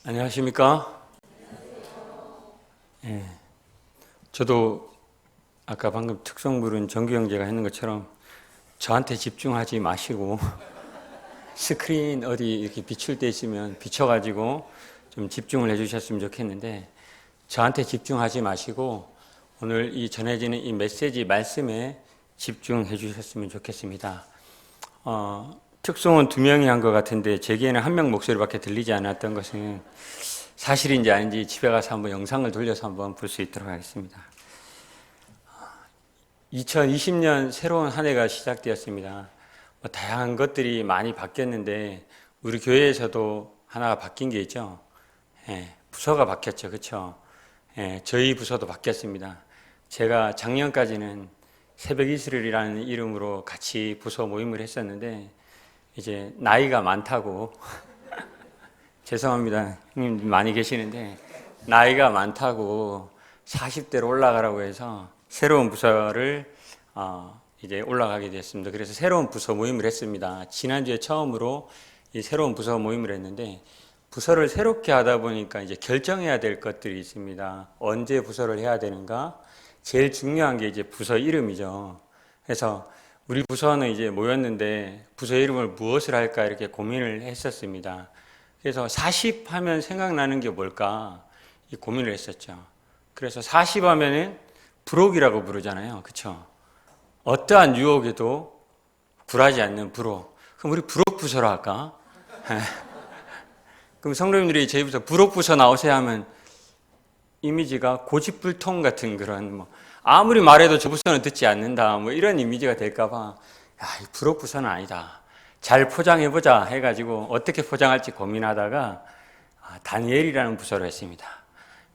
안녕하십니까? 예, 저도 아까 방금 특성부른 정규형제가 했는 것처럼 저한테 집중하지 마시고 스크린 어디 이렇게 비출 때 있으면 비춰가지고 좀 집중을 해주셨으면 좋겠는데 저한테 집중하지 마시고 오늘 이 전해지는 이 메시지 말씀에 집중해 주셨으면 좋겠습니다. 특송은 두 명이 한 것 같은데 제게는 한 명 목소리밖에 들리지 않았던 것은 사실인지 아닌지 집에 가서 한번 영상을 돌려서 한번 볼 수 있도록 하겠습니다. 2020년 새로운 한 해가 시작되었습니다. 다양한 것들이 많이 바뀌었는데 우리 교회에서도 하나가 바뀐 게 있죠. 부서가 바뀌었죠. 그렇죠? 저희 부서도 바뀌었습니다. 제가 작년까지는 새벽 이슬이라는 이름으로 같이 부서 모임을 했었는데 이제 나이가 많다고 죄송합니다. 형님 많이 계시는데 나이가 많다고 40대로 올라가라고 해서 새로운 부서를 이제 올라가게 됐습니다. 그래서 새로운 부서 모임을 했습니다. 지난주에 처음으로 이 새로운 부서 모임을 했는데 부서를 새롭게 하다 보니까 이제 결정해야 될 것들이 있습니다. 언제 부서를 해야 되는가? 제일 중요한 게 이제 부서 이름이죠. 그래서 우리 부서는 이제 모였는데 부서 이름을 무엇을 할까 이렇게 고민을 했었습니다. 그래서 40 하면 생각나는 게 뭘까 이 고민을 했었죠. 그래서 40 하면은 불옥이라고 부르잖아요. 그렇죠? 어떠한 유혹에도 굴하지 않는 불옥. 그럼 우리 불옥 부서로 할까? 그럼 성도님들이 저희 부서 불옥 부서 나오세요 하면 이미지가 고집불통 같은 그런 아무리 말해도 저 부서는 듣지 않는다 이런 이미지가 될까봐 이 불옥 부서는 아니다. 잘 포장해보자 해가지고 어떻게 포장할지 고민하다가 다니엘이라는 부서로 했습니다.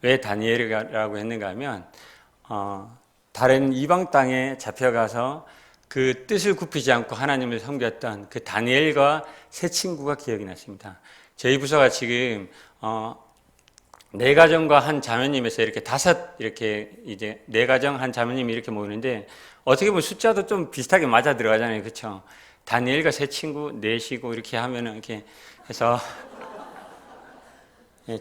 왜 다니엘이라고 했는가 하면 다른 이방 땅에 잡혀가서 그 뜻을 굽히지 않고 하나님을 섬겼던 그 다니엘과 세 친구가 기억이 났습니다. 저희 부서가 지금 네 가정과 한 자매님에서 이렇게 이렇게 네 가정 한 자매님이 이렇게 모이는데 어떻게 보면 숫자도 좀 비슷하게 맞아 들어가잖아요. 그렇죠? 다니엘과 세 친구 넷이고 이렇게 하면은 이렇게 해서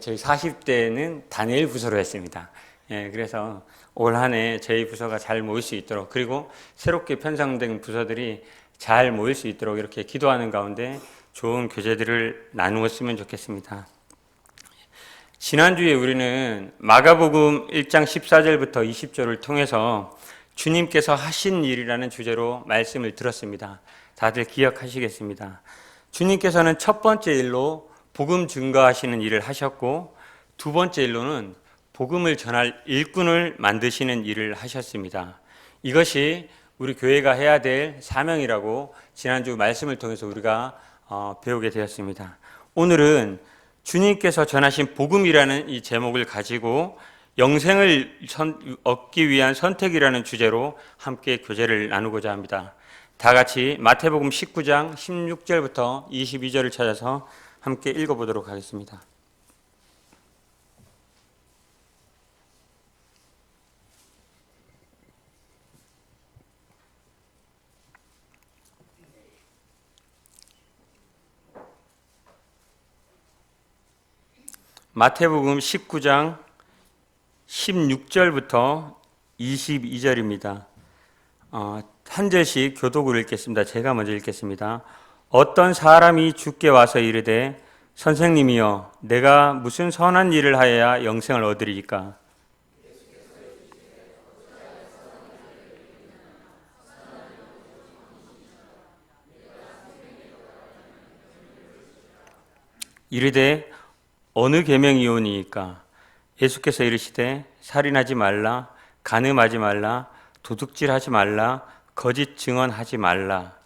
저희 40대는 다니엘 부서로 했습니다. 그래서 올 한 해 저희 부서가 잘 모일 수 있도록 그리고 새롭게 편성된 부서들이 잘 모일 수 있도록 이렇게 기도하는 가운데 좋은 교제들을 나누었으면 좋겠습니다. 지난주에 우리는 마가복음 1장 14절부터 20절을 통해서 주님께서 하신 일이라는 주제로 말씀을 들었습니다. 다들 기억하시겠습니다. 주님께서는 첫 번째 일로 복음 증거하시는 일을 하셨고 두 번째 일로는 복음을 전할 일꾼을 만드시는 일을 하셨습니다. 이것이 우리 교회가 해야 될 사명이라고 지난주 말씀을 통해서 우리가 배우게 되었습니다. 오늘은 주님께서 전하신 복음이라는 이 제목을 가지고 영생을 얻기 위한 선택이라는 주제로 함께 교제를 나누고자 합니다. 다 같이 마태복음 19장 16절부터 22절을 찾아서 함께 읽어보도록 하겠습니다. 마태복음 19장 16절부터 22절입니다. 한 절씩 교독으로 읽겠습니다. 제가 먼저 읽겠습니다. 어떤 사람이 주께 와서 이르되 선생님이여 내가 무슨 선한 일을 하여야 영생을 얻으리이까? 이르되 어느 계명이오니이까? 예수께서 이르시되 살인하지 말라, 간음하지 말라, 도둑질하지 말라, 거짓 증언하지 말라.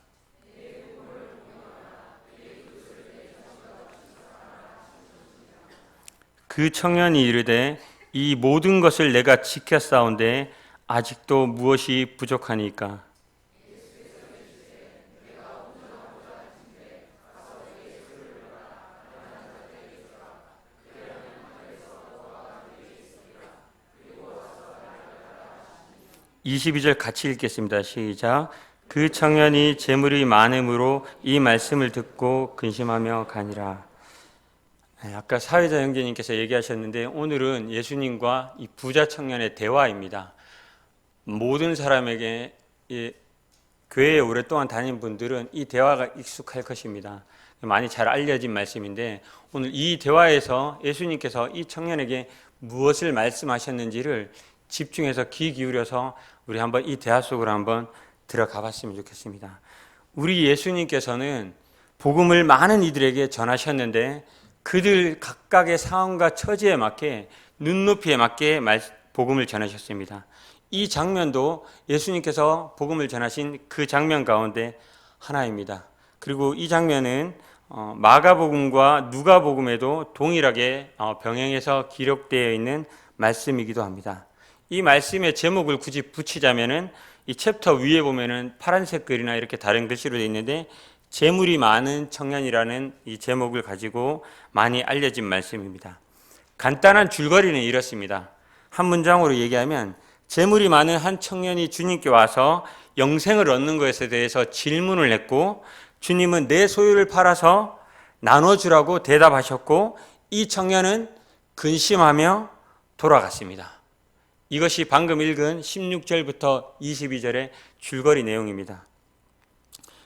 그 청년이 이르되 이 모든 것을 내가 지켰사온데 아직도 무엇이 부족하니까? 이십이 절 같이 읽겠습니다. 시작. 그 청년이 재물이 많음으로 이 말씀을 듣고 근심하며 가니라. 아까 사회자 형제님께서 얘기하셨는데 오늘은 예수님과 이 부자 청년의 대화입니다. 모든 사람에게 교회에 오랫동안 다닌 분들은 이 대화가 익숙할 것입니다. 많이 잘 알려진 말씀인데 오늘 이 대화에서 예수님께서 이 청년에게 무엇을 말씀하셨는지를 집중해서 귀 기울여서 우리 한번 이 대화 속으로 한번 들어가 봤으면 좋겠습니다. 우리 예수님께서는 복음을 많은 이들에게 전하셨는데 그들 각각의 상황과 처지에 맞게 눈높이에 맞게 복음을 전하셨습니다. 이 장면도 예수님께서 복음을 전하신 그 장면 가운데 하나입니다. 그리고 이 장면은 마가복음과 누가복음에도 동일하게 병행해서 기록되어 있는 말씀이기도 합니다. 이 말씀의 제목을 굳이 붙이자면은 이 챕터 위에 보면은 파란색 글이나 이렇게 다른 글씨로 되어 있는데 재물이 많은 청년이라는 이 제목을 가지고 많이 알려진 말씀입니다. 간단한 줄거리는 이렇습니다. 한 문장으로 얘기하면 재물이 많은 한 청년이 주님께 와서 영생을 얻는 것에 대해서 질문을 했고 주님은 내 소유를 팔아서 나눠주라고 대답하셨고 이 청년은 근심하며 돌아갔습니다. 이것이 방금 읽은 16절부터 22절의 줄거리 내용입니다.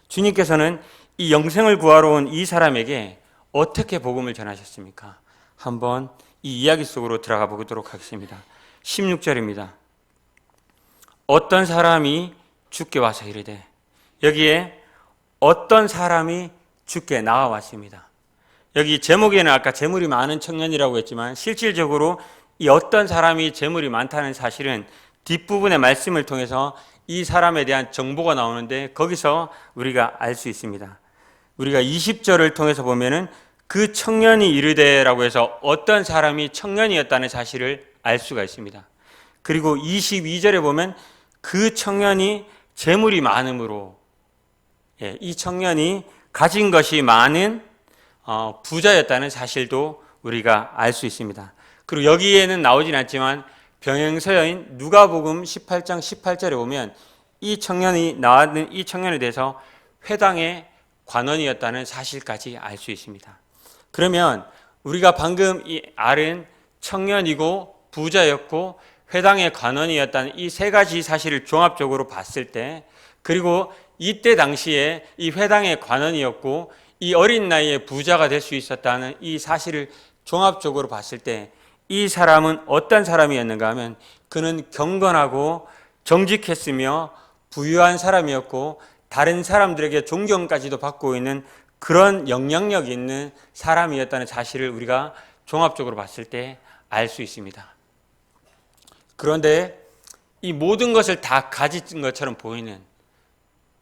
주님께서는 이 영생을 구하러 온 이 사람에게 어떻게 복음을 전하셨습니까? 한번 이 이야기 속으로 들어가 보도록 하겠습니다. 16절입니다. 어떤 사람이 주께 와서 이르되, 여기에 어떤 사람이 주께 나와왔습니다. 여기 제목에는 아까 재물이 많은 청년이라고 했지만 실질적으로 이 어떤 사람이 재물이 많다는 사실은 뒷부분의 말씀을 통해서 이 사람에 대한 정보가 나오는데 거기서 우리가 알 수 있습니다. 우리가 20절을 통해서 보면은 그 청년이 이르되라고 해서 어떤 사람이 청년이었다는 사실을 알 수가 있습니다. 그리고 22절에 보면 그 청년이 재물이 많음으로 이 청년이 가진 것이 많은 부자였다는 사실도 우리가 알 수 있습니다. 그리고 여기에는 나오진 않지만 병행서여인 누가복음 18장 18절에 보면 이 청년이 나왔는 이 청년에 대해서 회당의 관원이었다는 사실까지 알 수 있습니다. 그러면 우리가 방금 이 알은 청년이고 부자였고 회당의 관원이었다는 이 세 가지 사실을 종합적으로 봤을 때, 그리고 이때 당시에 이 회당의 관원이었고 이 어린 나이에 부자가 될 수 있었다는 이 사실을 종합적으로 봤을 때 이 사람은 어떤 사람이었는가 하면 그는 경건하고 정직했으며 부유한 사람이었고 다른 사람들에게 존경까지도 받고 있는 그런 영향력 있는 사람이었다는 사실을 우리가 종합적으로 봤을 때 알 수 있습니다. 그런데 이 모든 것을 다 가진 것처럼 보이는,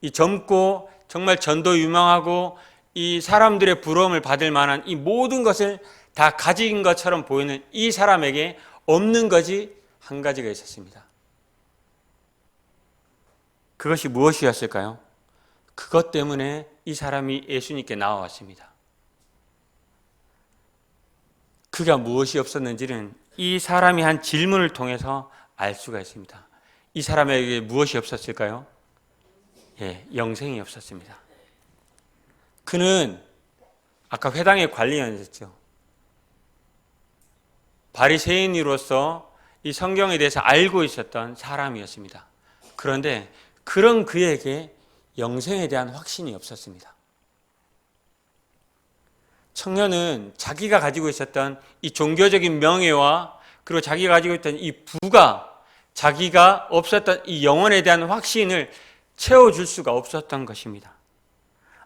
이 젊고 정말 전도 유망하고 이 사람들의 부러움을 받을 만한 이 모든 것을 다 가진 것처럼 보이는 이 사람에게 없는 것이 한 가지가 있었습니다. 그것이 무엇이었을까요? 그것 때문에 이 사람이 예수님께 나와왔습니다. 그가 무엇이 없었는지는 이 사람이 한 질문을 통해서 알 수가 있습니다. 이 사람에게 무엇이 없었을까요? 영생이 없었습니다. 그는 아까 회당의 관리였죠. 바리새인으로서 이 성경에 대해서 알고 있었던 사람이었습니다. 그런데 그런 그에게 영생에 대한 확신이 없었습니다. 청년은 자기가 가지고 있었던 이 종교적인 명예와 그리고 자기가 가지고 있던 이 부가 자기가 없었던 이 영혼에 대한 확신을 채워줄 수가 없었던 것입니다.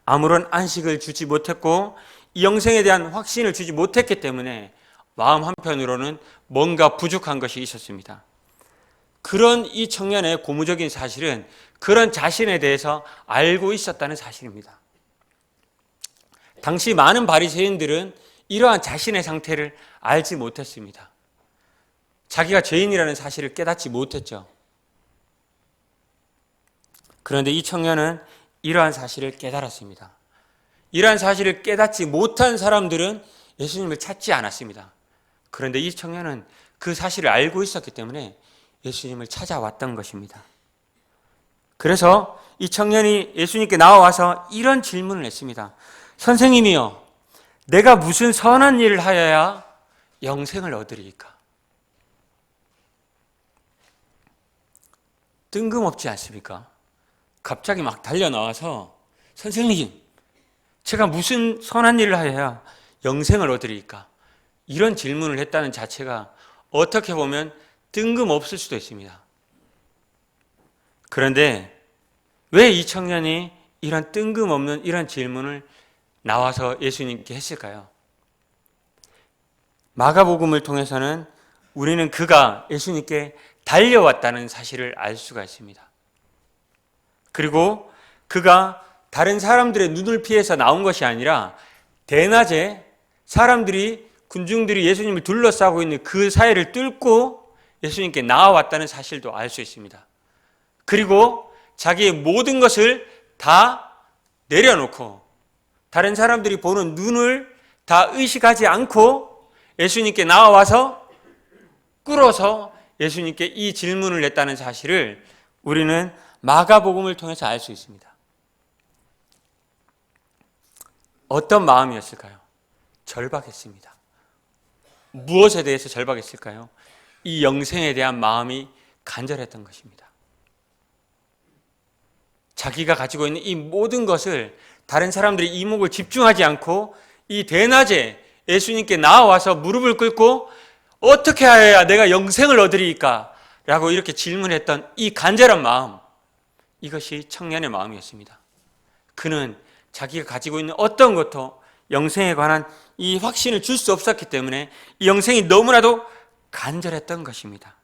아무런 안식을 주지 못했고 이 영생에 대한 확신을 주지 못했기 때문에 마음 한편으로는 뭔가 부족한 것이 있었습니다. 그런 이 청년의 고무적인 사실은 그런 자신에 대해서 알고 있었다는 사실입니다. 당시 많은 바리새인들은 이러한 자신의 상태를 알지 못했습니다. 자기가 죄인이라는 사실을 깨닫지 못했죠. 그런데 이 청년은 이러한 사실을 깨달았습니다. 이러한 사실을 깨닫지 못한 사람들은 예수님을 찾지 않았습니다. 그런데 이 청년은 그 사실을 알고 있었기 때문에 예수님을 찾아왔던 것입니다. 그래서 이 청년이 예수님께 나와와서 이런 질문을 했습니다. 선생님이요, 내가 무슨 선한 일을 하여야 영생을 얻으리이까? 뜬금없지 않습니까? 갑자기 막 달려 나와서 선생님, 제가 무슨 선한 일을 하여야 영생을 얻으리이까? 이런 질문을 했다는 자체가 어떻게 보면 뜬금없을 수도 있습니다. 그런데 왜 이 청년이 이런 뜬금없는 이런 질문을 나와서 예수님께 했을까요? 마가복음을 통해서는 우리는 그가 예수님께 달려왔다는 사실을 알 수가 있습니다. 그리고 그가 다른 사람들의 눈을 피해서 나온 것이 아니라 대낮에 사람들이, 군중들이 예수님을 둘러싸고 있는 그 사이를 뚫고 예수님께 나와왔다는 사실도 알 수 있습니다. 그리고 자기의 모든 것을 다 내려놓고 다른 사람들이 보는 눈을 다 의식하지 않고 예수님께 나와와서 꿇어서 예수님께 이 질문을 했다는 사실을 우리는 마가복음을 통해서 알 수 있습니다. 어떤 마음이었을까요? 절박했습니다. 무엇에 대해서 절박했을까요? 이 영생에 대한 마음이 간절했던 것입니다. 자기가 가지고 있는 이 모든 것을 다른 사람들이 이목을 집중하지 않고 이 대낮에 예수님께 나와서 무릎을 꿇고 어떻게 해야 내가 영생을 얻으리까? 라고 이렇게 질문했던 이 간절한 마음, 이것이 청년의 마음이었습니다. 그는 자기가 가지고 있는 어떤 것도 영생에 관한 이 확신을 줄 수 없었기 때문에 이 영생이 너무나도 간절했던 것입니다.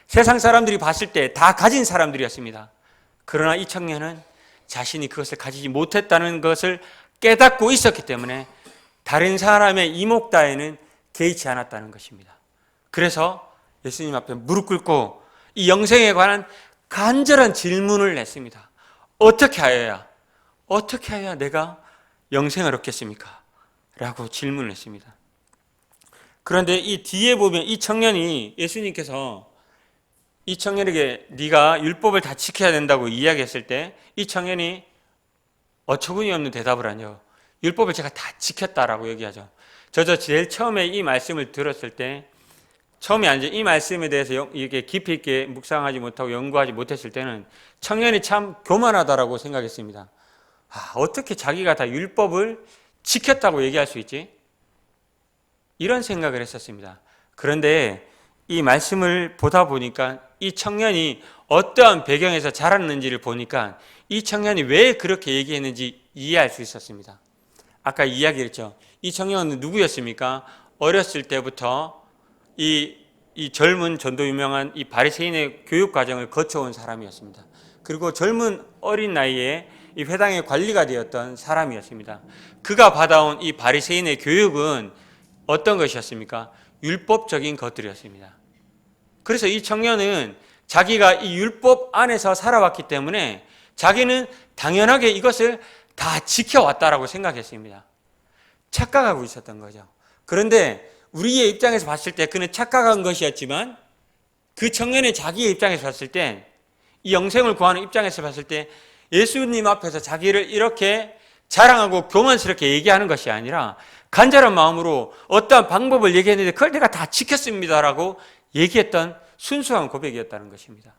세상 사람들이 봤을 때 다 가진 사람들이었습니다. 그러나 이 청년은 자신이 그것을 가지지 못했다는 것을 깨닫고 있었기 때문에 다른 사람의 이목다에는 개의치 않았다는 것입니다. 그래서 예수님 앞에 무릎 꿇고 이 영생에 관한 간절한 질문을 했습니다. 어떻게 하여야 내가 영생을 얻겠습니까? 라고 질문을 했습니다. 그런데 이 뒤에 보면 이 청년이 예수님께서 이 청년에게 네가 율법을 다 지켜야 된다고 이야기했을 때 이 청년이 어처구니 없는 대답을 하죠. 율법을 제가 다 지켰다라고 얘기하죠. 저도 제일 처음에 이 말씀을 들었을 때, 처음에 이제 이 말씀에 대해서 이렇게 깊이 있게 묵상하지 못하고 연구하지 못했을 때는 청년이 참 교만하다라고 생각했습니다. 어떻게 자기가 다 율법을 지켰다고 얘기할 수 있지? 이런 생각을 했었습니다. 그런데 이 말씀을 보다 보니까 이 청년이 어떠한 배경에서 자랐는지를 보니까 이 청년이 왜 그렇게 얘기했는지 이해할 수 있었습니다. 아까 이야기했죠. 이 청년은 누구였습니까? 어렸을 때부터 이 젊은 전도 유명한 이 바리새인의 교육 과정을 거쳐온 사람이었습니다. 그리고 젊은 어린 나이에 이 회당의 관리가 되었던 사람이었습니다. 그가 받아온 이 바리새인의 교육은 어떤 것이었습니까? 율법적인 것들이었습니다. 그래서 이 청년은 자기가 이 율법 안에서 살아왔기 때문에 자기는 당연하게 이것을 다 지켜왔다라고 생각했습니다. 착각하고 있었던 거죠. 그런데 우리의 입장에서 봤을 때 그는 착각한 것이었지만 그 청년의 자기의 입장에서 봤을 때, 이 영생을 구하는 입장에서 봤을 때 예수님 앞에서 자기를 이렇게 자랑하고 교만스럽게 얘기하는 것이 아니라 간절한 마음으로 어떠한 방법을 얘기했는데 그걸 내가 다 지켰습니다라고 얘기했던 순수한 고백이었다는 것입니다.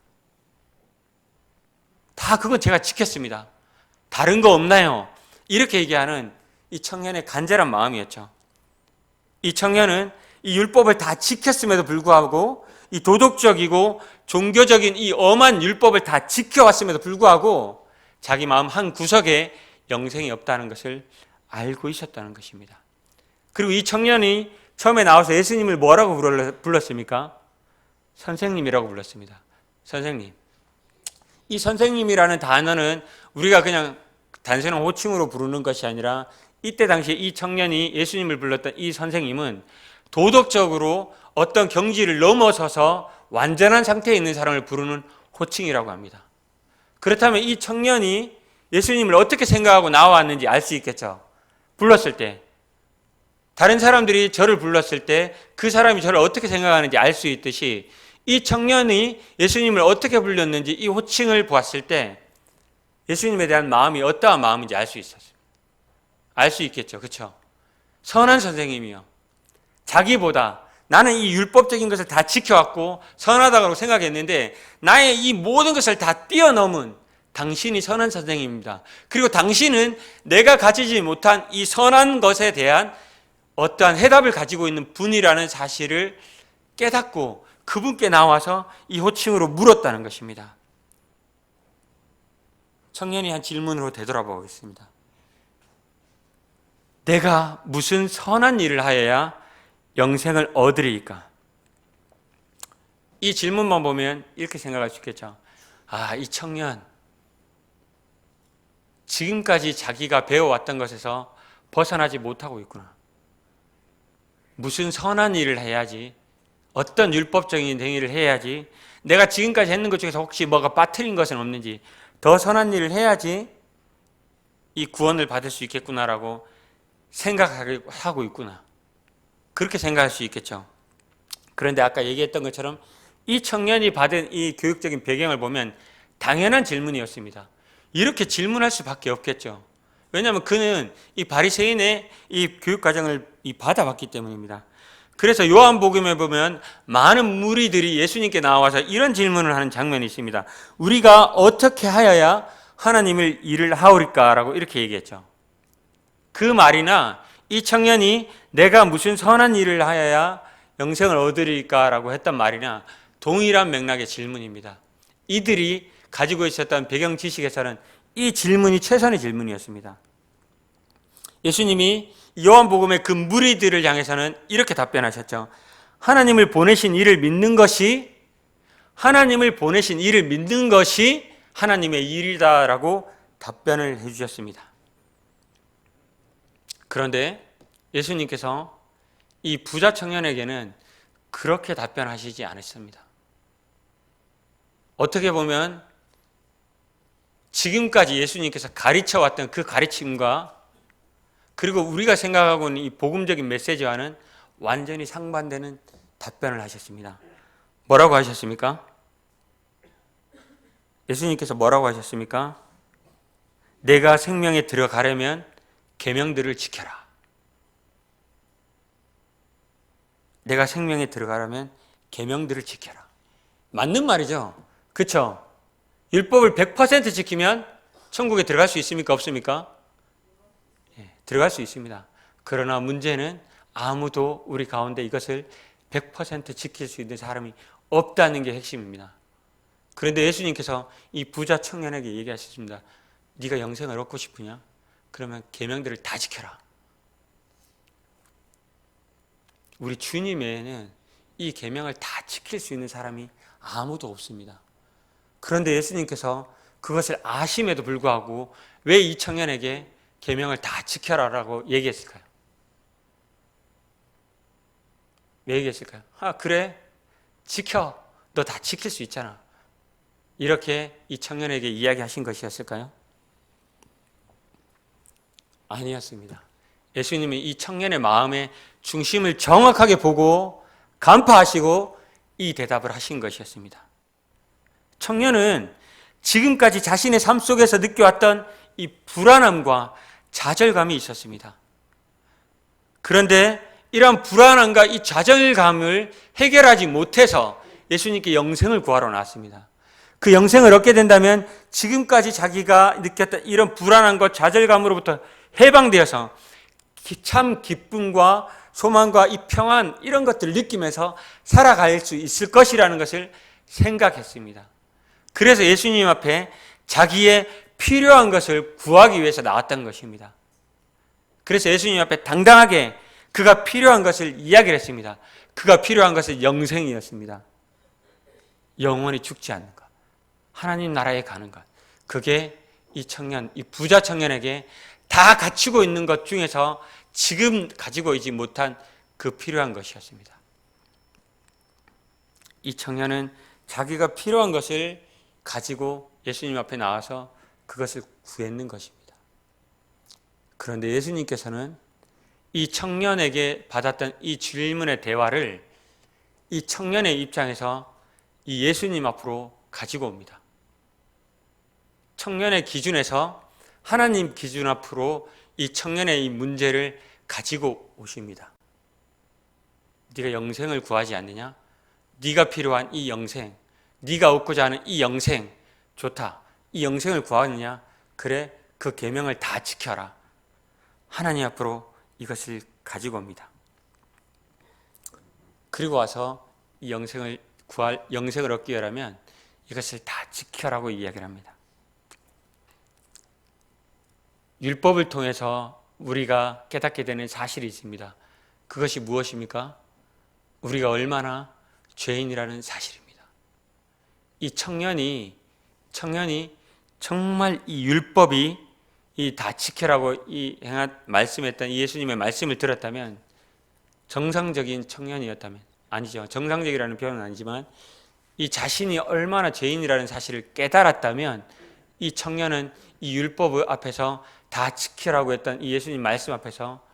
다 그건 제가 지켰습니다. 다른 거 없나요? 이렇게 얘기하는 이 청년의 간절한 마음이었죠. 이 청년은 이 율법을 다 지켰음에도 불구하고 이 도덕적이고 종교적인 이 엄한 율법을 다 지켜왔음에도 불구하고 자기 마음 한 구석에 영생이 없다는 것을 알고 있었다는 것입니다. 그리고 이 청년이 처음에 나와서 예수님을 뭐라고 불렀습니까? 선생님이라고 불렀습니다. 선생님. 이 선생님이라는 단어는 우리가 그냥 단순한 호칭으로 부르는 것이 아니라 이때 당시에 이 청년이 예수님을 불렀던 이 선생님은 도덕적으로 어떤 경지를 넘어서서 완전한 상태에 있는 사람을 부르는 호칭이라고 합니다. 그렇다면 이 청년이 예수님을 어떻게 생각하고 나왔는지 알 수 있겠죠. 불렀을 때, 다른 사람들이 저를 불렀을 때 그 사람이 저를 어떻게 생각하는지 알 수 있듯이 이 청년이 예수님을 어떻게 불렀는지 이 호칭을 보았을 때 예수님에 대한 마음이 어떠한 마음인지 알 수 있었어요. 알 수 있겠죠. 그렇죠? 선한 선생님이요. 자기보다 나는 이 율법적인 것을 다 지켜왔고 선하다고 생각했는데 나의 이 모든 것을 다 뛰어넘은 당신이 선한 선생님입니다. 그리고 당신은 내가 가지지 못한 이 선한 것에 대한 어떠한 해답을 가지고 있는 분이라는 사실을 깨닫고 그분께 나와서 이 호칭으로 물었다는 것입니다. 청년이 한 질문으로 되돌아보겠습니다. 내가 무슨 선한 일을 하여야 영생을 얻으리이까? 이 질문만 보면 이렇게 생각할 수 있겠죠. 이 청년 지금까지 자기가 배워왔던 것에서 벗어나지 못하고 있구나. 무슨 선한 일을 해야지, 어떤 율법적인 행위를 해야지, 내가 지금까지 했는 것 중에서 혹시 뭐가 빠뜨린 것은 없는지 더 선한 일을 해야지 이 구원을 받을 수 있겠구나라고 생각하고 있구나. 그렇게 생각할 수 있겠죠. 그런데 아까 얘기했던 것처럼 이 청년이 받은 이 교육적인 배경을 보면 당연한 질문이었습니다. 이렇게 질문할 수밖에 없겠죠. 왜냐하면 그는 이 바리새인의 이 교육 과정을 받아봤기 때문입니다. 그래서 요한복음에 보면 많은 무리들이 예수님께 나와서 이런 질문을 하는 장면이 있습니다. 우리가 어떻게 하여야 하나님을 일을 하오리까라고 이렇게 얘기했죠. 그 말이나 이 청년이 내가 무슨 선한 일을 하여야 영생을 얻으리까라고 했던 말이나 동일한 맥락의 질문입니다. 이들이 가지고 있었던 배경 지식에서는 이 질문이 최선의 질문이었습니다. 예수님이 요한복음의 그 무리들을 향해서는 이렇게 답변하셨죠. 하나님을 보내신 이를 믿는 것이 하나님의 일이다라고 답변을 해주셨습니다. 그런데 예수님께서 이 부자 청년에게는 그렇게 답변하시지 않았습니다. 어떻게 보면 지금까지 예수님께서 가르쳐왔던 그 가르침과 그리고 우리가 생각하고 있는 이 복음적인 메시지와는 완전히 상반되는 답변을 하셨습니다. 뭐라고 하셨습니까? 예수님께서 뭐라고 하셨습니까? 내가 생명에 들어가려면 계명들을 지켜라. 내가 생명에 들어가려면 계명들을 지켜라. 맞는 말이죠. 그렇죠? 율법을 100% 지키면 천국에 들어갈 수 있습니까? 없습니까? 들어갈 수 있습니다. 그러나 문제는 아무도 우리 가운데 이것을 100% 지킬 수 있는 사람이 없다는 게 핵심입니다. 그런데 예수님께서 이 부자 청년에게 얘기하셨습니다. 네가 영생을 얻고 싶으냐? 그러면 계명들을 다 지켜라. 우리 주님 외에는 이 계명을 다 지킬 수 있는 사람이 아무도 없습니다. 그런데 예수님께서 그것을 아심에도 불구하고 왜 이 청년에게 계명을 다 지켜라라고 얘기했을까요? 왜 얘기했을까요? 그래, 지켜. 너 다 지킬 수 있잖아. 이렇게 이 청년에게 이야기하신 것이었을까요? 아니었습니다. 예수님이 이 청년의 마음의 중심을 정확하게 보고 간파하시고 이 대답을 하신 것이었습니다. 청년은 지금까지 자신의 삶 속에서 느껴왔던 이 불안함과 좌절감이 있었습니다. 그런데 이러한 불안함과 이 좌절감을 해결하지 못해서 예수님께 영생을 구하러 나왔습니다. 그 영생을 얻게 된다면 지금까지 자기가 느꼈던 이런 불안함과 좌절감으로부터 해방되어서 참 기쁨과 소망과 이 평안 이런 것들을 느끼면서 살아갈 수 있을 것이라는 것을 생각했습니다. 그래서 예수님 앞에 자기의 필요한 것을 구하기 위해서 나왔던 것입니다. 그래서 예수님 앞에 당당하게 그가 필요한 것을 이야기를 했습니다. 그가 필요한 것은 영생이었습니다. 영원히 죽지 않는 것, 하나님 나라에 가는 것. 그게 이 청년, 이 부자 청년에게 다 갖추고 있는 것 중에서 지금 가지고 있지 못한 그 필요한 것이었습니다. 이 청년은 자기가 필요한 것을 가지고 예수님 앞에 나와서 그것을 구했는 것입니다. 그런데 예수님께서는 이 청년에게 받았던 이 질문의 대화를 이 청년의 입장에서 이 예수님 앞으로 가지고 옵니다. 청년의 기준에서 하나님 기준 앞으로 이 청년의 이 문제를 가지고 오십니다. 네가 영생을 구하지 않느냐? 네가 필요한 이 영생, 네가 얻고자 하는 이 영생 좋다. 이 영생을 구하느냐? 그래, 그 계명을 다 지켜라. 하나님 앞으로 이것을 가지고 옵니다. 그리고 와서 이 영생을 얻기 위하면 이것을 다 지켜라고 이야기를 합니다. 율법을 통해서 우리가 깨닫게 되는 사실이 있습니다. 그것이 무엇입니까? 우리가 얼마나 죄인이라는 사실입니다. 이 청년이 정말 이 율법이 이 다 지켜라고 말씀했던 이 예수님의 말씀을 들었다면, 정상적인 청년이었다면, 아니죠. 정상적이라는 표현은 아니지만 이 자신이 얼마나 죄인이라는 사실을 깨달았다면 이 청년은 이 율법 앞에서 다 지키라고 했던 이 예수님 말씀 앞에서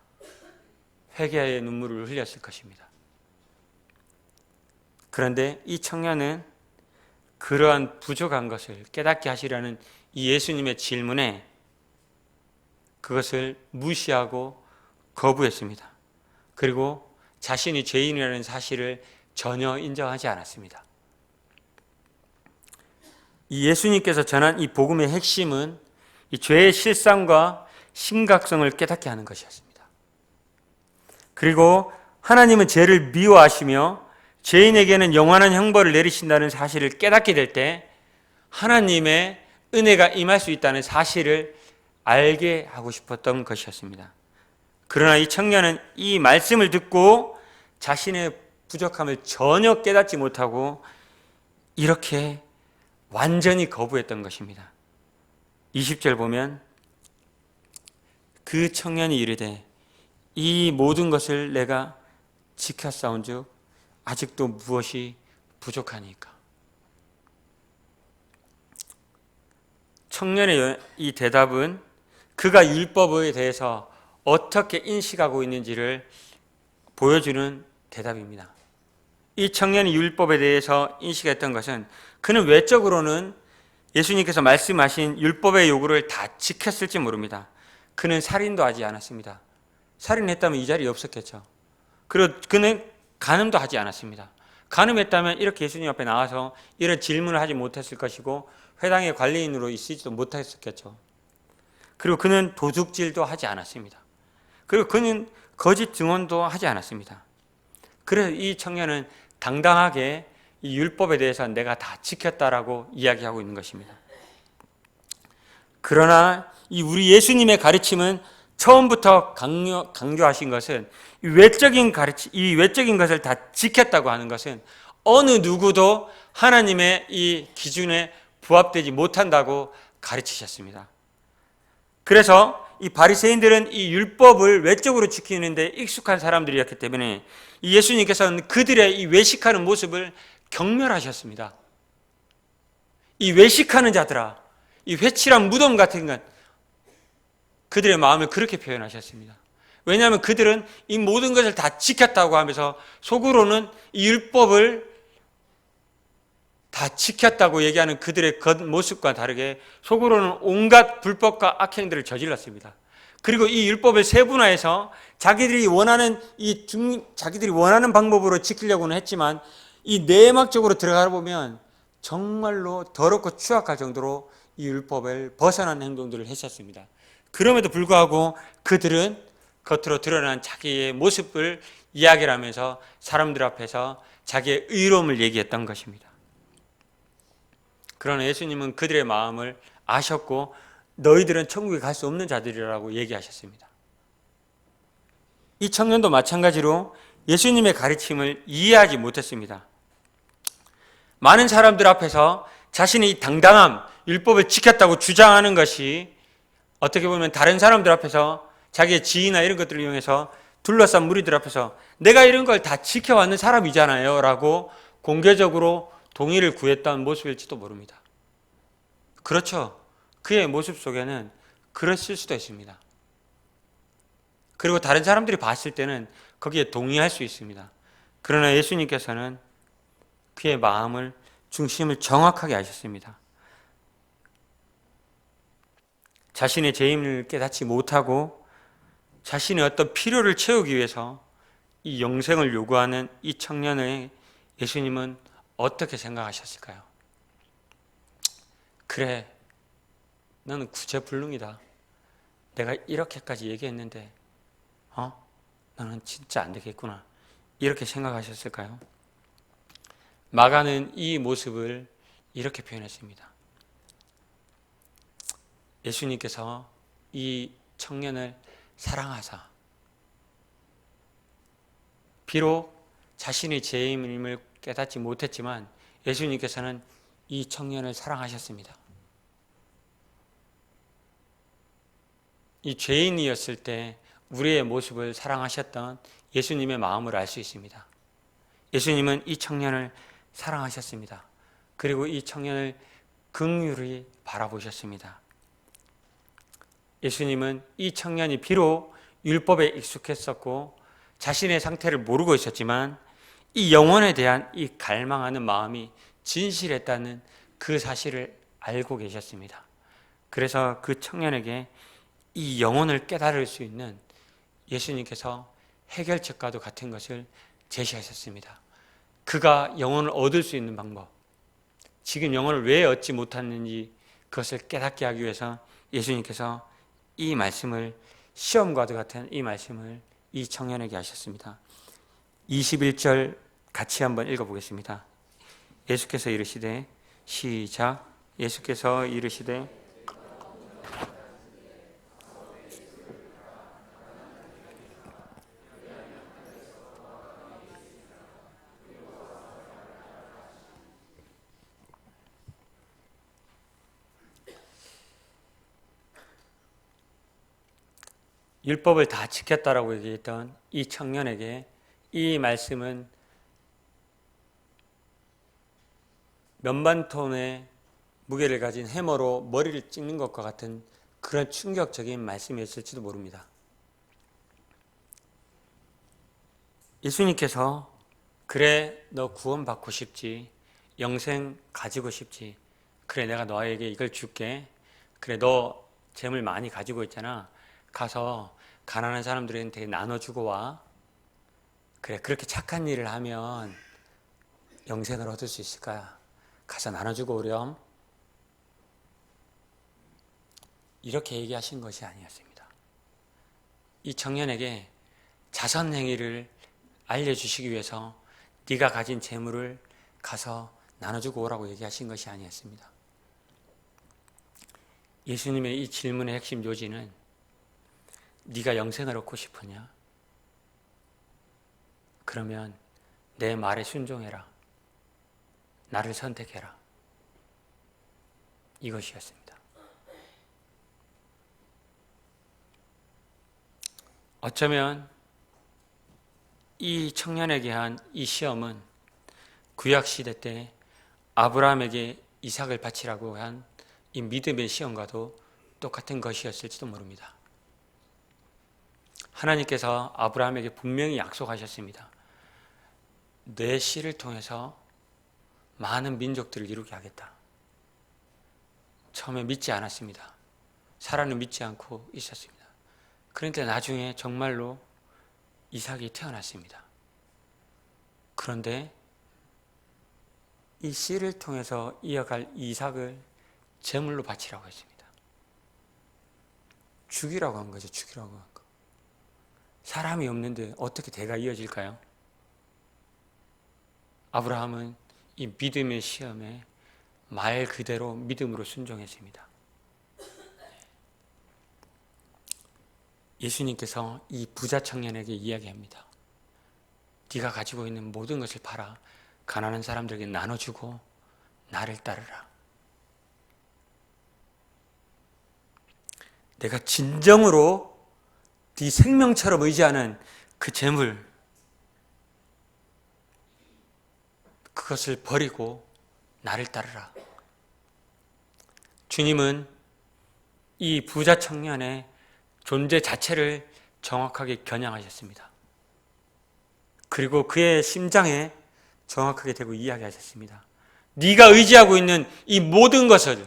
회개의 눈물을 흘렸을 것입니다. 그런데 이 청년은 그러한 부족한 것을 깨닫게 하시라는 이 예수님의 질문에 그것을 무시하고 거부했습니다. 그리고 자신이 죄인이라는 사실을 전혀 인정하지 않았습니다. 이 예수님께서 전한 이 복음의 핵심은 이 죄의 실상과 심각성을 깨닫게 하는 것이었습니다. 그리고 하나님은 죄를 미워하시며 죄인에게는 영원한 형벌을 내리신다는 사실을 깨닫게 될 때 하나님의 은혜가 임할 수 있다는 사실을 알게 하고 싶었던 것이었습니다. 그러나 이 청년은 이 말씀을 듣고 자신의 부족함을 전혀 깨닫지 못하고 이렇게 완전히 거부했던 것입니다. 20절 보면 그 청년이 이르되 이 모든 것을 내가 지켰사온즉 아직도 무엇이 부족하니까. 청년의 이 대답은 그가 율법에 대해서 어떻게 인식하고 있는지를 보여주는 대답입니다. 이 청년이 율법에 대해서 인식했던 것은 그는 외적으로는 예수님께서 말씀하신 율법의 요구를 다 지켰을지 모릅니다. 그는 살인도 하지 않았습니다. 살인했다면 이 자리에 없었겠죠. 그리고 그는 간음도 하지 않았습니다. 간음했다면 이렇게 예수님 앞에 나와서 이런 질문을 하지 못했을 것이고 회당의 관리인으로 있지도 못했었겠죠. 그리고 그는 도둑질도 하지 않았습니다. 그리고 그는 거짓 증언도 하지 않았습니다. 그래서 이 청년은 당당하게 이 율법에 대해서 내가 다 지켰다라고 이야기하고 있는 것입니다. 그러나 이 우리 예수님의 가르침은 처음부터 강조하신 것은 이 외적인 것을 다 지켰다고 하는 것은 어느 누구도 하나님의 이 기준에 부합되지 못한다고 가르치셨습니다. 그래서 이 바리새인들은 이 율법을 외적으로 지키는데 익숙한 사람들이었기 때문에 이 예수님께서는 그들의 이 외식하는 모습을 경멸하셨습니다. 이 외식하는 자들아, 이 회칠한 무덤 같은 것, 그들의 마음을 그렇게 표현하셨습니다. 왜냐하면 그들은 이 모든 것을 다 지켰다고 하면서 속으로는 이 율법을 다 지켰다고 얘기하는 그들의 겉모습과 다르게 속으로는 온갖 불법과 악행들을 저질렀습니다. 그리고 이 율법을 세분화해서 자기들이 원하는 방법으로 지키려고는 했지만 이 내막적으로 들어가 보면 정말로 더럽고 추악할 정도로 이 율법을 벗어난 행동들을 했었습니다. 그럼에도 불구하고 그들은 겉으로 드러난 자기의 모습을 이야기를 하면서 사람들 앞에서 자기의 의로움을 얘기했던 것입니다. 그러나 예수님은 그들의 마음을 아셨고 너희들은 천국에 갈 수 없는 자들이라고 얘기하셨습니다. 이 청년도 마찬가지로 예수님의 가르침을 이해하지 못했습니다. 많은 사람들 앞에서 자신이 당당함, 율법을 지켰다고 주장하는 것이 어떻게 보면 다른 사람들 앞에서 자기의 지위나 이런 것들을 이용해서 둘러싼 무리들 앞에서 내가 이런 걸 다 지켜왔는 사람이잖아요 라고 공개적으로 동의를 구했던 모습일지도 모릅니다. 그렇죠. 그의 모습 속에는 그랬을 수도 있습니다. 그리고 다른 사람들이 봤을 때는 거기에 동의할 수 있습니다. 그러나 예수님께서는 그의 마음을, 중심을 정확하게 아셨습니다. 자신의 죄임을 깨닫지 못하고 자신의 어떤 필요를 채우기 위해서 이 영생을 요구하는 이 청년을 예수님은 어떻게 생각하셨을까요? 그래, 너는 구제불능이다. 내가 이렇게까지 얘기했는데 너는 진짜 안 되겠구나. 이렇게 생각하셨을까요? 마가는 이 모습을 이렇게 표현했습니다. 예수님께서 이 청년을 사랑하사 비록 자신의 죄임을 깨닫지 못했지만 예수님께서는 이 청년을 사랑하셨습니다. 이 죄인이었을 때 우리의 모습을 사랑하셨던 예수님의 마음을 알 수 있습니다. 예수님은 이 청년을 사랑하셨습니다. 그리고 이 청년을 긍휼히 바라보셨습니다. 예수님은 이 청년이 비록 율법에 익숙했었고 자신의 상태를 모르고 있었지만 이 영혼에 대한 이 갈망하는 마음이 진실했다는 그 사실을 알고 계셨습니다. 그래서 그 청년에게 이 영혼을 깨달을 수 있는 예수님께서 해결책과도 같은 것을 제시하셨습니다. 그가 영혼을 얻을 수 있는 방법, 지금 영혼을 왜 얻지 못했는지 그것을 깨닫게 하기 위해서 예수님께서 이 말씀을, 시험과도 같은 이 말씀을 이 청년에게 하셨습니다. 21절 같이 한번 읽어보겠습니다. 예수께서 이르시되, 시작. 예수께서 이르시되 율법을 다 지켰다라고 얘기했던 이 청년에게 이 말씀은 몇만 톤의 무게를 가진 해머로 머리를 찍는 것과 같은 그런 충격적인 말씀이었을지도 모릅니다. 예수님께서 그래, 너 구원받고 싶지, 영생 가지고 싶지, 그래, 내가 너에게 이걸 줄게, 그래, 너 재물 많이 가지고 있잖아, 가서 가난한 사람들한테 나눠주고 와. 그래, 그렇게 착한 일을 하면 영생을 얻을 수 있을 거야. 가서 나눠주고 오렴. 이렇게 얘기하신 것이 아니었습니다. 이 청년에게 자선 행위를 알려주시기 위해서 네가 가진 재물을 가서 나눠주고 오라고 얘기하신 것이 아니었습니다. 예수님의 이 질문의 핵심 요지는 네가 영생을 얻고 싶으냐? 그러면 내 말에 순종해라. 나를 선택해라. 이것이었습니다. 어쩌면 이 청년에게 한 이 시험은 구약시대 때 아브라함에게 이삭을 바치라고 한 이 믿음의 시험과도 똑같은 것이었을지도 모릅니다. 하나님께서 아브라함에게 분명히 약속하셨습니다. 내 씨를 통해서 많은 민족들을 이루게 하겠다. 처음에 믿지 않았습니다. 사라는 믿지 않고 있었습니다. 그런데 나중에 정말로 이삭이 태어났습니다. 그런데 이 씨를 통해서 이어갈 이삭을 제물로 바치라고 했습니다. 죽이라고 한 거죠. 죽이라고 한 거. 사람이 없는데 어떻게 대가 이어질까요? 아브라함은 이 믿음의 시험에 말 그대로 믿음으로 순종했습니다. 예수님께서 이 부자 청년에게 이야기합니다. 네가 가지고 있는 모든 것을 팔아 가난한 사람들에게 나눠주고 나를 따르라. 내가 진정으로 네 생명처럼 의지하는 그 재물, 그것을 버리고 나를 따르라. 주님은 이 부자 청년의 존재 자체를 정확하게 겨냥하셨습니다. 그리고 그의 심장에 정확하게 대고 이야기하셨습니다. 네가 의지하고 있는 이 모든 것을,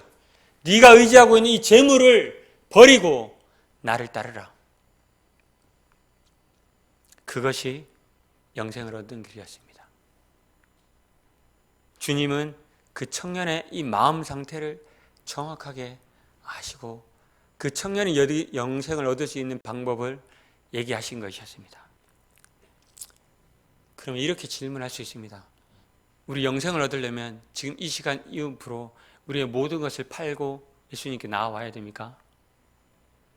네가 의지하고 있는 이 재물을 버리고 나를 따르라. 그것이 영생을 얻는 길이었습니다. 주님은 그 청년의 이 마음 상태를 정확하게 아시고 그 청년이 영생을 얻을 수 있는 방법을 얘기하신 것이었습니다. 그러면 이렇게 질문할 수 있습니다. 우리 영생을 얻으려면 지금 이 시간 이후로 우리의 모든 것을 팔고 예수님께 나와야 됩니까?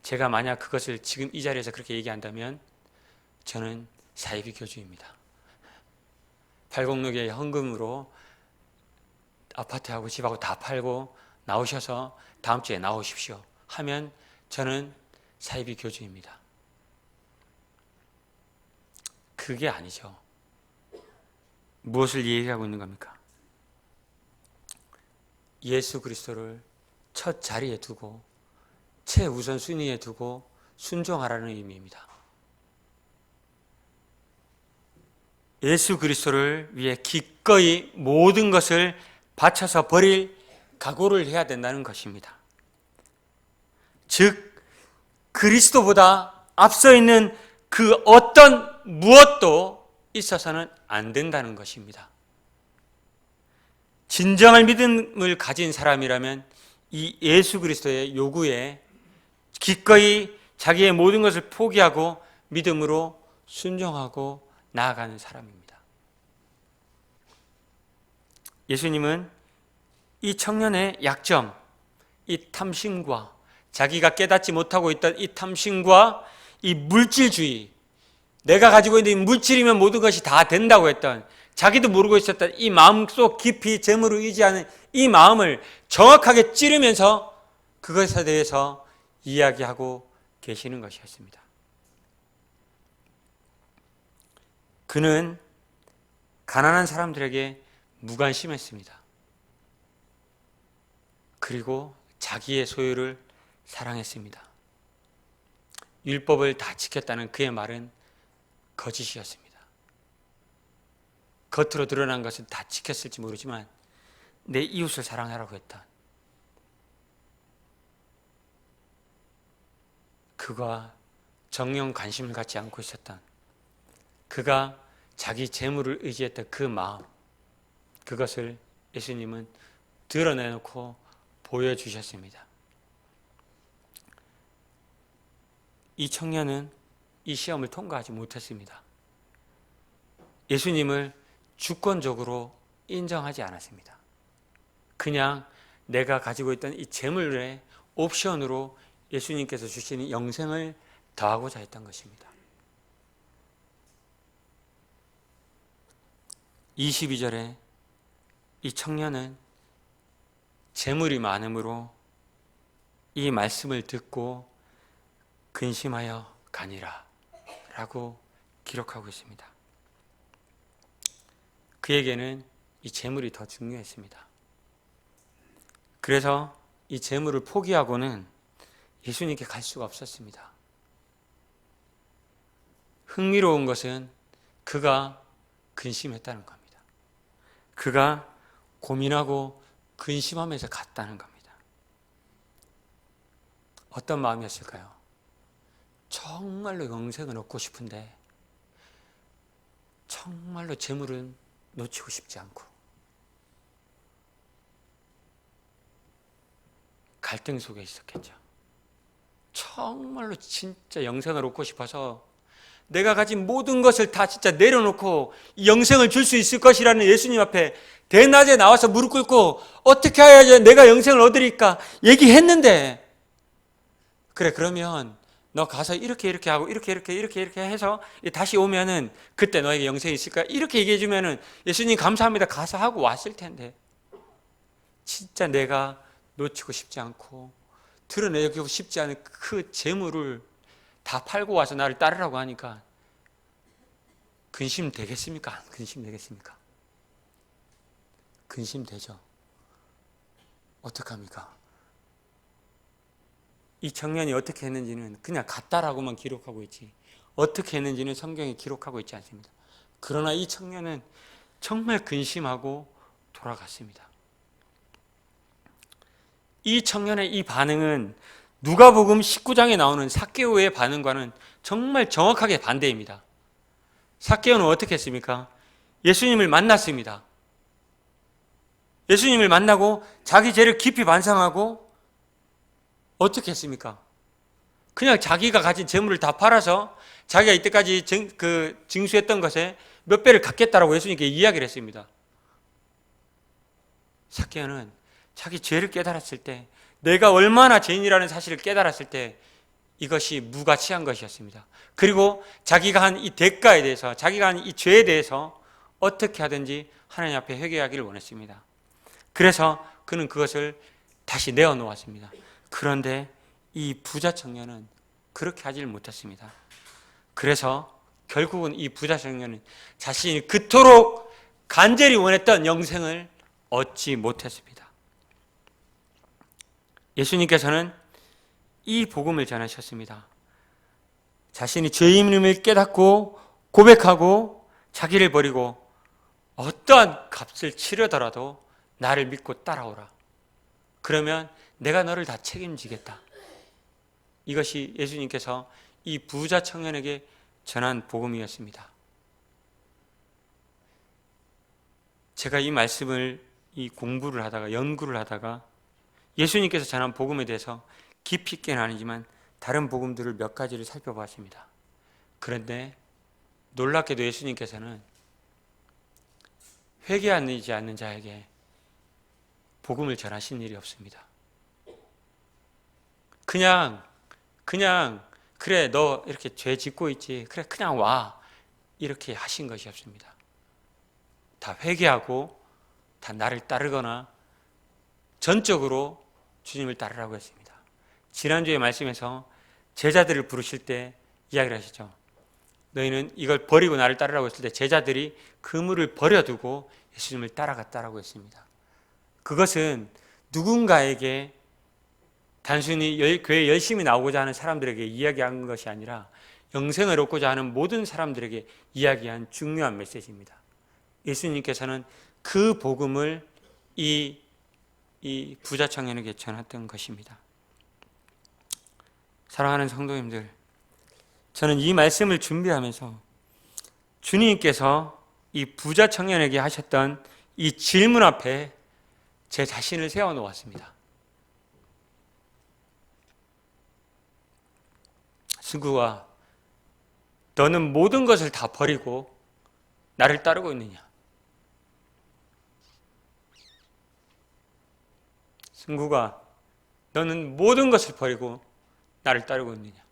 제가 만약 그것을 지금 이 자리에서 그렇게 얘기한다면 저는 사이비 교주입니다. 팔공록의 헌금으로 아파트하고 집하고 다 팔고 나오셔서 다음 주에 나오십시오 하면 저는 사이비 교주입니다. 그게 아니죠. 무엇을 얘기하고 있는 겁니까? 예수 그리스도를 첫 자리에 두고 최우선순위에 두고 순종하라는 의미입니다. 예수 그리스도를 위해 기꺼이 모든 것을 바쳐서 버릴 각오를 해야 된다는 것입니다. 즉 그리스도보다 앞서 있는 그 어떤 무엇도 있어서는 안 된다는 것입니다. 진정한 믿음을 가진 사람이라면 이 예수 그리스도의 요구에 기꺼이 자기의 모든 것을 포기하고 믿음으로 순종하고 나아가는 사람입니다. 예수님은 이 청년의 약점, 이 탐심과 자기가 깨닫지 못하고 있던 이 탐심과 이 물질주의, 내가 가지고 있는 물질이면 모든 것이 다 된다고 했던, 자기도 모르고 있었던 이 마음속 깊이 재물을 의지하는 이 마음을 정확하게 찌르면서 그것에 대해서 이야기하고 계시는 것이었습니다. 그는 가난한 사람들에게 무관심했습니다. 그리고 자기의 소유를 사랑했습니다. 율법을 다 지켰다는 그의 말은 거짓이었습니다. 겉으로 드러난 것은 다 지켰을지 모르지만 내 이웃을 사랑하라고 했던, 그가 정령 관심을 갖지 않고 있었던, 그가 자기 재물을 의지했던 그 마음, 그것을 예수님은 드러내놓고 보여주셨습니다. 이 청년은 이 시험을 통과하지 못했습니다. 예수님을 주권적으로 인정하지 않았습니다. 그냥 내가 가지고 있던 이 재물의 옵션으로 예수님께서 주시는 영생을 더하고자 했던 것입니다. 22절에 이 청년은 재물이 많음으로 이 말씀을 듣고 근심하여 가니라 라고 기록하고 있습니다. 그에게는 이 재물이 더 중요했습니다. 그래서 이 재물을 포기하고는 예수님께 갈 수가 없었습니다. 흥미로운 것은 그가 근심했다는 겁니다. 그가 고민하고 근심하면서 갔다는 겁니다. 어떤 마음이었을까요? 정말로 영생을 얻고 싶은데 정말로 재물은 놓치고 싶지 않고 갈등 속에 있었겠죠. 정말로 진짜 영생을 얻고 싶어서 내가 가진 모든 것을 다 진짜 내려놓고 영생을 줄 수 있을 것이라는 예수님 앞에 대낮에 나와서 무릎 꿇고 어떻게 해야지 내가 영생을 얻으리까 얘기했는데, 그래 그러면 너 가서 이렇게 하고 이렇게 해서 다시 오면은 그때 너에게 영생이 있을까? 이렇게 얘기해 주면은 예수님 감사합니다 가서 하고 왔을 텐데, 진짜 내가 놓치고 싶지 않고 드러내고 싶지 않은 그 재물을 다 팔고 와서 나를 따르라고 하니까 근심 되겠습니까? 안 근심 되겠습니까? 근심 되죠. 어떡합니까? 이 청년이 어떻게 했는지는 그냥 갔다라고만 기록하고 있지 어떻게 했는지는 성경에 기록하고 있지 않습니다. 그러나 이 청년은 정말 근심하고 돌아갔습니다. 이 청년의 이 반응은 누가복음 19장에 나오는 삭개오의 반응과는 정말 정확하게 반대입니다. 삭개오는 어떻게 했습니까? 예수님을 만났습니다. 예수님을 만나고 자기 죄를 깊이 반성하고 어떻게 했습니까? 그냥 자기가 가진 재물을 다 팔아서 자기가 이때까지 징수했던 것에 몇 배를 갚겠다라고 예수님께 이야기를 했습니다. 삭개오는 자기 죄를 깨달았을 때, 내가 얼마나 죄인이라는 사실을 깨달았을 때 이것이 무가치한 것이었습니다. 그리고 자기가 한 이 대가에 대해서, 자기가 한 이 죄에 대해서 어떻게 하든지 하나님 앞에 회개하기를 원했습니다. 그래서 그는 그것을 다시 내어놓았습니다. 그런데 이 부자 청년은 그렇게 하질 못했습니다. 그래서 결국은 이 부자 청년은 자신이 그토록 간절히 원했던 영생을 얻지 못했습니다. 예수님께서는 이 복음을 전하셨습니다. 자신이 죄인임을 깨닫고 고백하고 자기를 버리고 어떠한 값을 치르더라도 나를 믿고 따라오라. 그러면 내가 너를 다 책임지겠다. 이것이 예수님께서 이 부자 청년에게 전한 복음이었습니다. 제가 이 말씀을 공부를 하다가, 연구를 하다가 예수님께서 전한 복음에 대해서 깊이 있게는 아니지만 다른 복음들을 몇 가지를 살펴봤습니다. 그런데 놀랍게도 예수님께서는 회개하지 않는 자에게 복음을 전하신 일이 없습니다. 그냥 그래 너 이렇게 죄 짓고 있지, 그래 그냥 와, 이렇게 하신 것이 없습니다. 다 회개하고 다 나를 따르거나 전적으로 주님을 따르라고 했습니다. 지난주에 말씀에서 제자들을 부르실 때 이야기를 하시죠. 너희는 이걸 버리고 나를 따르라고 했을 때 제자들이 그물을 버려두고 예수님을 따라갔다라고 했습니다. 그것은 누군가에게 단순히 교회에 열심히 나오고자 하는 사람들에게 이야기한 것이 아니라 영생을 얻고자 하는 모든 사람들에게 이야기한 중요한 메시지입니다. 예수님께서는 그 복음을 이 부자 청년에게 전했던 것입니다. 사랑하는 성도님들, 저는 이 말씀을 준비하면서 주님께서 이 부자 청년에게 하셨던 이 질문 앞에 제 자신을 세워놓았습니다. 친구가, 너는 모든 것을 다 버리고 나를 따르고 있느냐? 친구가, 너는 모든 것을 버리고 나를 따르고 있느냐?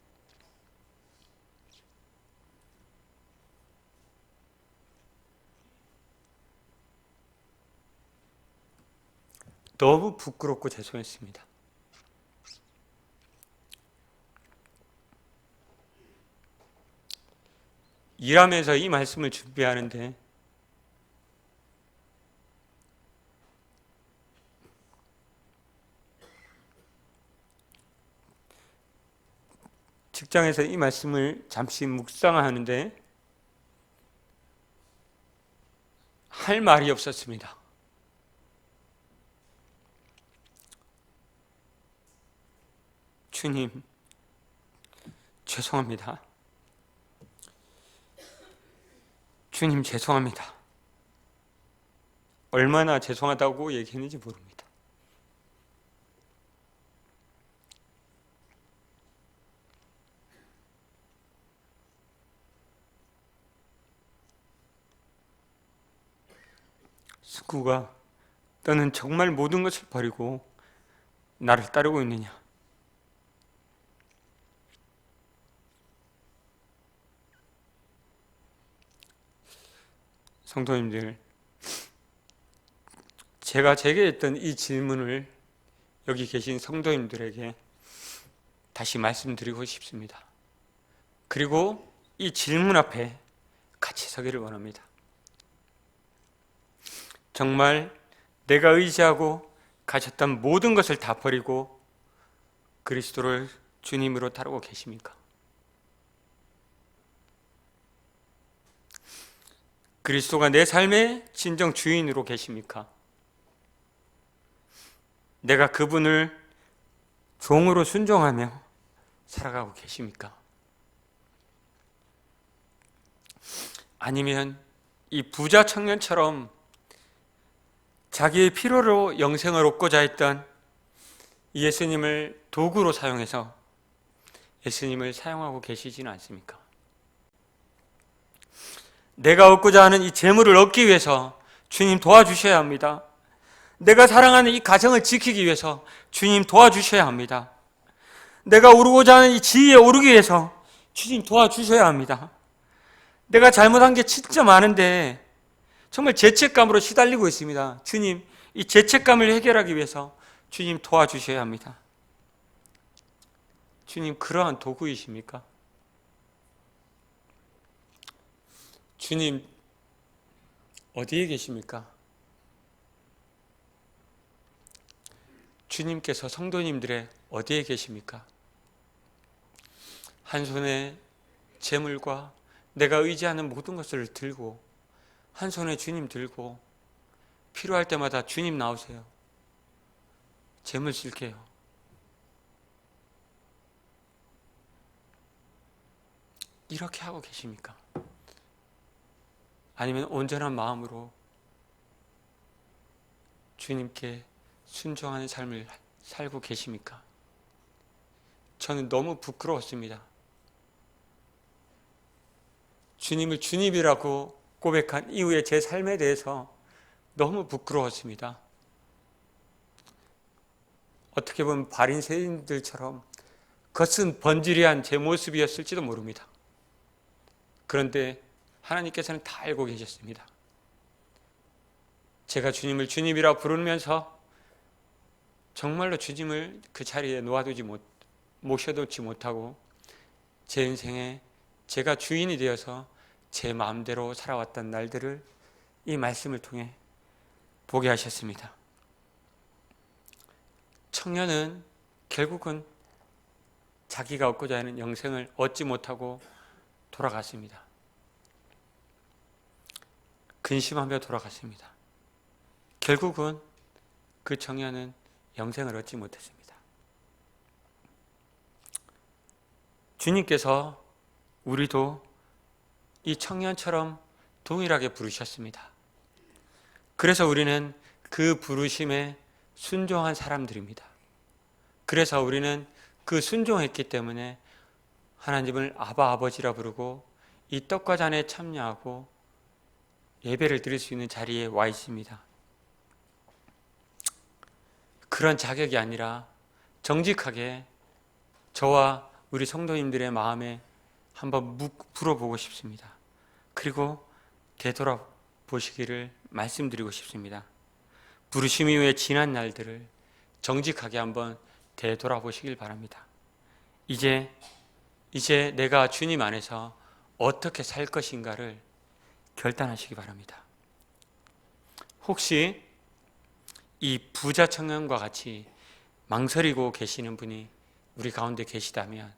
너무 부끄럽고 죄송했습니다. 일하면서 이 말씀을 준비하는데 직장에서 이 말씀을 잠시 묵상하는데 할 말이 없었습니다. 주님, 죄송합니다. 주님, 죄송합니다. 얼마나 죄송하다고 얘기했는지 모릅니다. 스쿠가, 너는 정말 모든 것을 버리고 나를 따르고 있느냐? 성도님들, 제가 제게 했던 이 질문을 여기 계신 성도님들에게 다시 말씀드리고 싶습니다. 그리고 이 질문 앞에 같이 서기를 원합니다. 정말 내가 의지하고 가졌던 모든 것을 다 버리고 그리스도를 주님으로 따르고 계십니까? 그리스도가 내 삶의 진정 주인으로 계십니까? 내가 그분을 종으로 순종하며 살아가고 계십니까? 아니면 이 부자 청년처럼 자기의 필요로 영생을 얻고자 했던 예수님을 도구로 사용해서 예수님을 사용하고 계시지는 않습니까? 내가 얻고자 하는 이 재물을 얻기 위해서 주님 도와주셔야 합니다. 내가 사랑하는 이 가정을 지키기 위해서 주님 도와주셔야 합니다. 내가 오르고자 하는 이 지위에 오르기 위해서 주님 도와주셔야 합니다. 내가 잘못한 게 진짜 많은데 정말 죄책감으로 시달리고 있습니다. 주님, 이 죄책감을 해결하기 위해서 주님 도와주셔야 합니다. 주님, 그러한 도구이십니까? 주님, 어디에 계십니까? 주님께서 성도님들의 어디에 계십니까? 한 손에 재물과 내가 의지하는 모든 것을 들고, 한 손에 주님 들고 필요할 때마다 주님 나오세요. 재물 쓸게요. 이렇게 하고 계십니까? 아니면 온전한 마음으로 주님께 순종하는 삶을 살고 계십니까? 저는 너무 부끄러웠습니다. 주님을 주님이라고 고백한 이후에 제 삶에 대해서 너무 부끄러웠습니다. 어떻게 보면 바리새인들처럼 겉은 번지르한 제 모습이었을지도 모릅니다. 그런데 하나님께서는 다 알고 계셨습니다. 제가 주님을 주님이라 부르면서 정말로 주님을 그 자리에 모셔두지 못하고 제 인생에 제가 주인이 되어서 제 마음대로 살아왔던 날들을 이 말씀을 통해 보게 하셨습니다. 청년은 결국은 자기가 얻고자 하는 영생을 얻지 못하고 돌아갔습니다. 근심하며 돌아갔습니다. 결국은 그 청년은 영생을 얻지 못했습니다. 주님께서 우리도 이 청년처럼 동일하게 부르셨습니다. 그래서 우리는 그 부르심에 순종한 사람들입니다. 그래서 우리는 그 순종했기 때문에 하나님을 아바 아버지라 부르고 이 떡과 잔에 참여하고 예배를 드릴 수 있는 자리에 와 있습니다. 그런 자격이 아니라 정직하게 저와 우리 성도님들의 마음에 한번 물어보고 싶습니다. 그리고 되돌아보시기를 말씀드리고 싶습니다. 부르심 이후에 지난 날들을 정직하게 한번 되돌아보시길 바랍니다. 이제 내가 주님 안에서 어떻게 살 것인가를 결단하시기 바랍니다. 혹시 이 부자 청년과 같이 망설이고 계시는 분이 우리 가운데 계시다면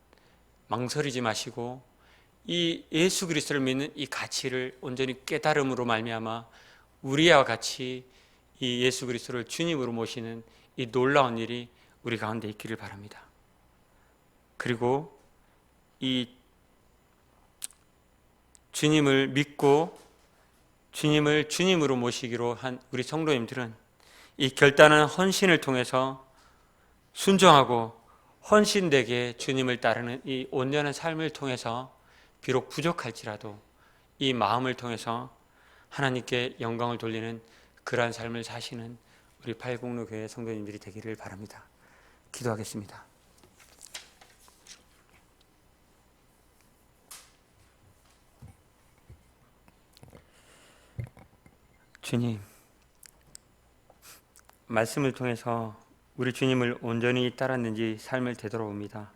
망설이지 마시고 이 예수 그리스도를 믿는 이 가치를 온전히 깨달음으로 말미암아 우리와 같이 이 예수 그리스도를 주님으로 모시는 이 놀라운 일이 우리 가운데 있기를 바랍니다. 그리고 이 주님을 믿고 주님을 주님으로 모시기로 한 우리 성도님들은 이 결단한 헌신을 통해서 순종하고 헌신되게 주님을 따르는 이 온전한 삶을 통해서 비록 부족할지라도 이 마음을 통해서 하나님께 영광을 돌리는 그러한 삶을 사시는 우리 팔공로 교회 성도님들이 되기를 바랍니다. 기도하겠습니다. 주님, 말씀을 통해서 우리 주님을 온전히 따랐는지 삶을 되돌아봅니다.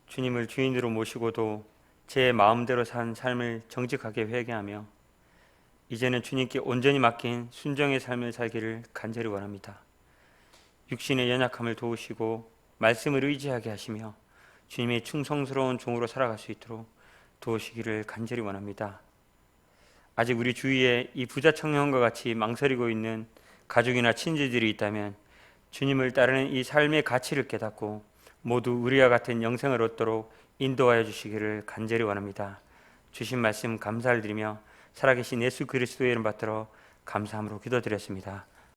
주님을 주인으로 모시고도 제 마음대로 산 삶을 정직하게 회개하며 이제는 주님께 온전히 맡긴 순종의 삶을 살기를 간절히 원합니다. 육신의 연약함을 도우시고 말씀을 의지하게 하시며 주님의 충성스러운 종으로 살아갈 수 있도록 도우시기를 간절히 원합니다. 아직 우리 주위에 이 부자 청년과 같이 망설이고 있는 가족이나 친지들이 있다면 주님을 따르는 이 삶의 가치를 깨닫고 모두 우리와 같은 영생을 얻도록 인도하여 주시기를 간절히 원합니다. 주신 말씀 감사를 드리며 살아계신 예수 그리스도의 이름 받들어 감사함으로 기도드렸습니다.